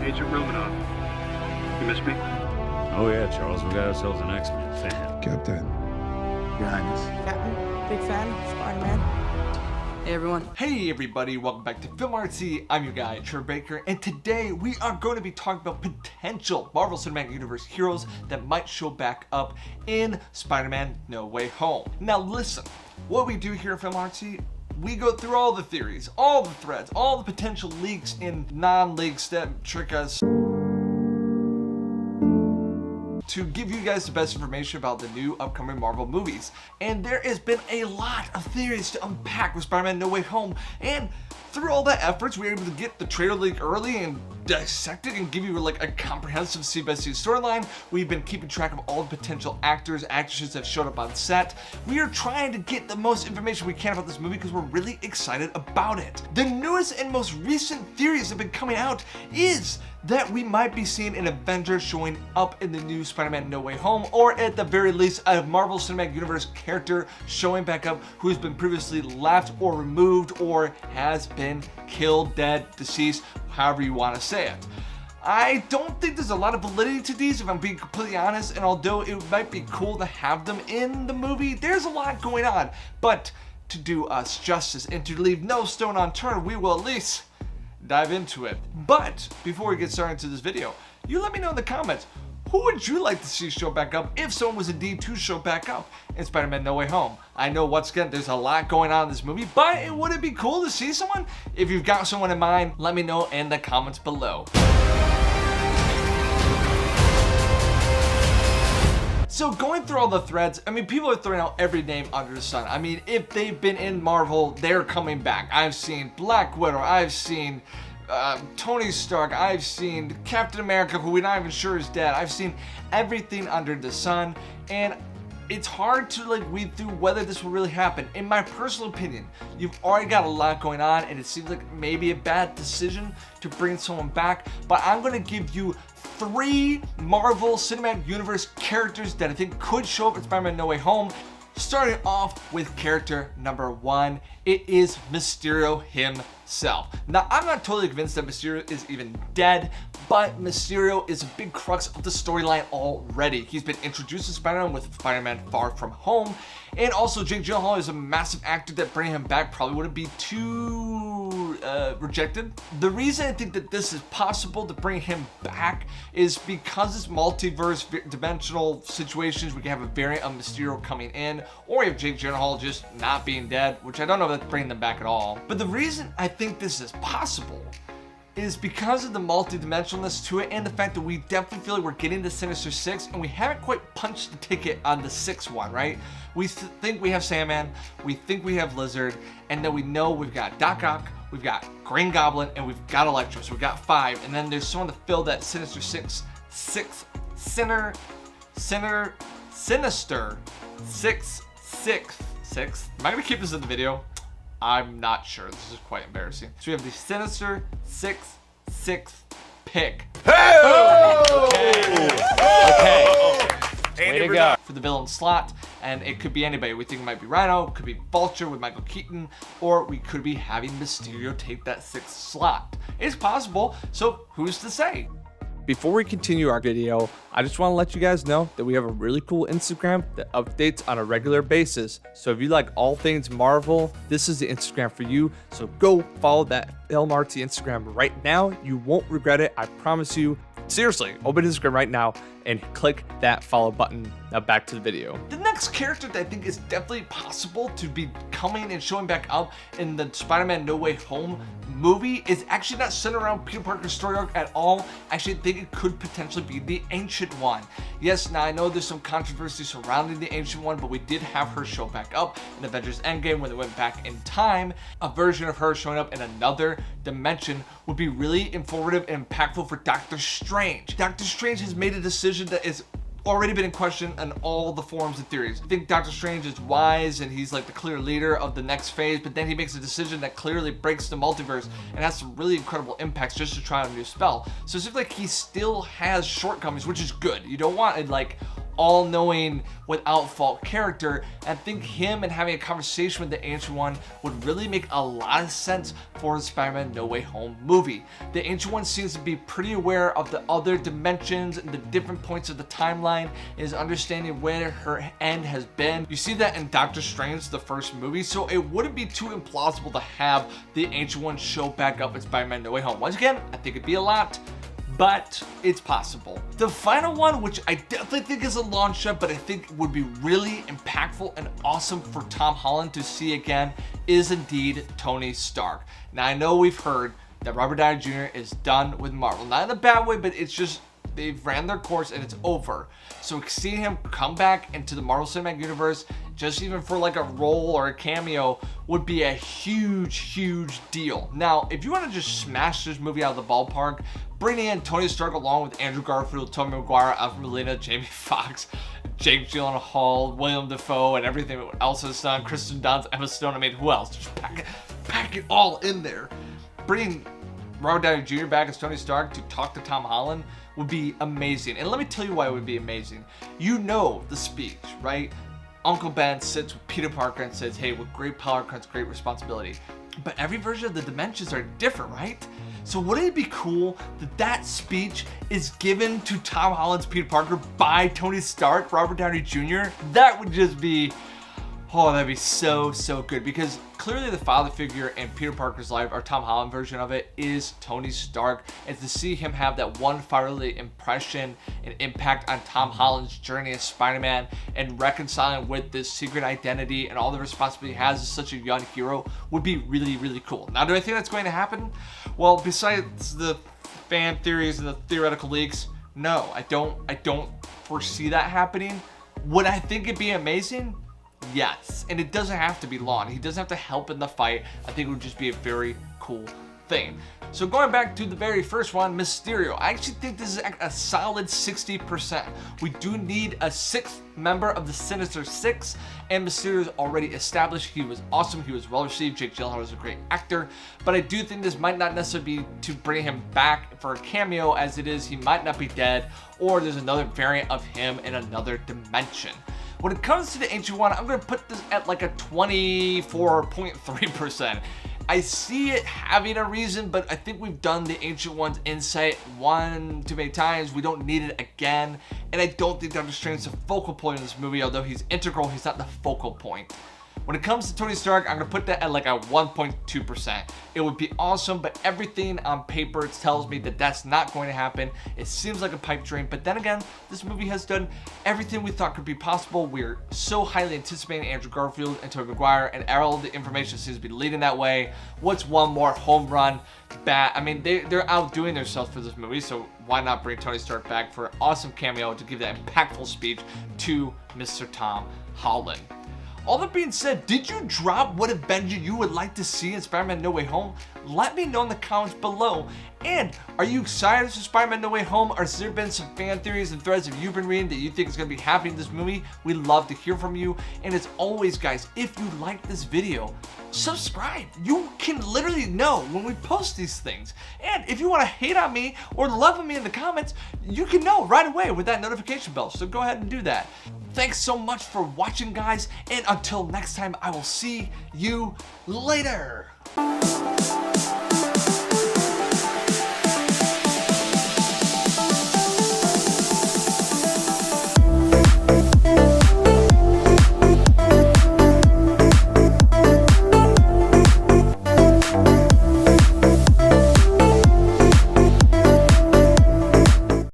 Agent Romanoff. You miss me? Oh yeah, Charles, we got ourselves an X-Men fan. Captain. Your Highness. Captain, big fan, Spider-Man. Hey everyone. Hey everybody, welcome back to Film Artsy. I'm your guy, Trevor Baker, and today we are going to be talking about potential Marvel Cinematic Universe heroes that might show back up in Spider-Man No Way Home. Now listen, what we do here at Film Artsy, we go through all the theories, all the threads, all the potential leaks and non-leaks that trick us to give you guys the best information about the new upcoming Marvel movies. And there has been a lot of theories to unpack with Spider-Man No Way Home, and through all that efforts, we were able to get the trailer leak early and dissect it and give you like a comprehensive scene-by-scene storyline. We've been keeping track of all the potential actors, actresses that showed up on set. We are trying to get the most information we can about this movie because we're really excited about it. The newest and most recent theories that have been coming out is that we might be seeing an Avenger showing up in the new Spider-Man No Way Home, or at the very least a Marvel Cinematic Universe character showing back up who's been previously left or removed or has been killed, dead, deceased, however you want to say it. I don't think there's a lot of validity to these, if I'm being completely honest, and although it might be cool to have them in the movie, there's a lot going on. But to do us justice and to leave no stone unturned, we will at least dive into it. But before we get started into this video, you let me know in the comments, who would you like to see show back up if someone was indeed to show back up in Spider-Man No Way Home? I know once again there's a lot going on in this movie, but would it be cool to see someone? If you've got someone in mind, let me know in the comments below. So going through all the threads, I mean, people are throwing out every name under the sun. I mean, if they've been in Marvel, they're coming back. I've seen Black Widow, I've seen Tony Stark, I've seen Captain America, who we're not even sure is dead. I've seen everything under the sun, and it's hard to like weed through whether this will really happen. In my personal opinion, you've already got a lot going on, and it seems like maybe a bad decision to bring someone back, but I'm gonna give you 3 Marvel Cinematic Universe characters that I think could show up in Spider-Man No Way Home. Starting off with character number 1, it is Mysterio himself. Now, I'm not totally convinced that Mysterio is even dead, but Mysterio is a big crux of the storyline already. He's been introduced to Spider-Man with Spider-Man Far From Home, and also Jake Gyllenhaal is a massive actor that bringing him back probably wouldn't be too rejected. The reason I think that this is possible to bring him back is because it's multiverse dimensional situations. We can have a variant of Mysterio coming in, or we have Jake Gyllenhaal just not being dead, which I don't know if that's bringing them back at all. But the reason I think this is possible is because of the multi-dimensionalness to it, and the fact that we definitely feel like we're getting the Sinister Six, and we haven't quite punched the ticket on the 6th one, right? We think we have Sandman, we think we have Lizard, and then we know we've got Doc Ock, we've got Green Goblin, and we've got Electro, so we've got 5, and then there's someone to fill that Sinister Sinister 6. Am I gonna keep this in the video? I'm not sure. This is quite embarrassing. So we have the Sinister 6 pick. Hey! Okay. Way to go. For the villain slot, and it could be anybody. We think it might be Rhino, could be Vulture with Michael Keaton, or we could be having Mysterio take that 6th slot. It's possible, so who's to say? Before we continue our video, I just want to let you guys know that we have a really cool Instagram that updates on a regular basis. So if you like all things Marvel, this is the Instagram for you. So go follow that Film Artsy Instagram right now. You won't regret it, I promise you. Seriously, open Instagram right now and click that follow button. Now back to the video. The next character that I think is definitely possible to be coming and showing back up in the Spider-Man No Way Home movie is actually not centered around Peter Parker's story arc at all. I actually think it could potentially be the Ancient One. Yes, now I know there's some controversy surrounding the Ancient One, but we did have her show back up in Avengers Endgame when they went back in time. A version of her showing up in another dimension would be really informative and impactful for Doctor Strange. Doctor Strange has made a decision that is already been in question in all the forums and theories. I think Doctor Strange is wise and he's like the clear leader of the next phase, but then he makes a decision that clearly breaks the multiverse and has some really incredible impacts just to try a new spell. So it seems like he still has shortcomings, which is good. You don't want it like all-knowing, without fault character. And I think him and having a conversation with the Ancient One would really make a lot of sense for the Spider-Man No Way Home movie. The Ancient One seems to be pretty aware of the other dimensions and the different points of the timeline, and is understanding where her end has been. You see that in Doctor Strange, the first movie, so it wouldn't be too implausible to have the Ancient One show back up in Spider-Man No Way Home. Once again, I think it'd be a lot, but it's possible. The final one, which I definitely think is a long shot, but I think would be really impactful and awesome for Tom Holland to see again, is indeed Tony Stark. Now, I know we've heard that Robert Downey Jr. is done with Marvel. Not in a bad way, but it's just they've ran their course and it's over. So seeing him come back into the Marvel Cinematic Universe, just even for like a role or a cameo, would be a huge deal. Now, if you want to just smash this movie out of the ballpark, bring in Tony Stark along with Andrew Garfield, Tobey Maguire, Alfred Molina, Jamie Foxx, Jake Gyllenhaal, William Dafoe, and everything else has done, Kristen Dunst, Emma Stone. I mean, who else? Just pack it all in there. Bringing Robert Downey Jr. back as Tony Stark to talk to Tom Holland would be amazing. And let me tell you why it would be amazing. You know the speech, right? Uncle Ben sits with Peter Parker and says, hey, with great power comes great responsibility. But every version of the dimensions are different, right? So wouldn't it be cool that that speech is given to Tom Holland's Peter Parker by Tony Stark, Robert Downey Jr.? That would just be, oh, that'd be so good, because clearly the father figure in Peter Parker's life, or Tom Holland version of it, is Tony Stark. And to see him have that one fatherly impression and impact on Tom Holland's journey as Spider-Man and reconciling with this secret identity and all the responsibility he has as such a young hero would be really cool. Now, do I think that's going to happen? Well, besides the fan theories and the theoretical leaks, no, I don't foresee that happening. Would I think it'd be amazing? Yes, and it doesn't have to be long. He doesn't have to help in the fight. I think it would just be a very cool thing. So going back to the very first one, Mysterio, I actually think this is a solid 60%. We do need a sixth member of the Sinister Six, and Mysterio is already established. He was awesome. He was well received. Jake Gyllenhaal was a great actor, but I do think this might not necessarily be to bring him back for a cameo, as it is, he might not be dead, or there's another variant of him in another dimension. When it comes to the Ancient One, I'm going to put this at like a 24.3%. I see it having a reason, but I think we've done the Ancient One's insight one too many times. We don't need it again. And I don't think Doctor Strange is the focal point in this movie, although he's integral, he's not the focal point. When it comes to Tony Stark, I'm going to put that at like a 1.2%. It would be awesome, but everything on paper tells me that that's not going to happen. It seems like a pipe dream, but then again, this movie has done everything we thought could be possible. We're so highly anticipating Andrew Garfield and Tobey Maguire, and all the information seems to be leading that way. What's one more home run bat? I mean, they're outdoing themselves for this movie, so why not bring Tony Stark back for an awesome cameo to give that impactful speech to Mr. Tom Holland? All that being said, did you drop what Avenger you would like to see in Spider-Man No Way Home? Let me know in the comments below. And are you excited for Spider-Man No Way Home, or has there been some fan theories and threads that you've been reading that you think is going to be happening in this movie? We'd love to hear from you. And as always, guys, if you like this video, subscribe. You can literally know when we post these things. And if you want to hate on me or love on me in the comments, you can know right away with that notification bell. So go ahead and do that. Thanks so much for watching, guys. And until next time, I will see you later.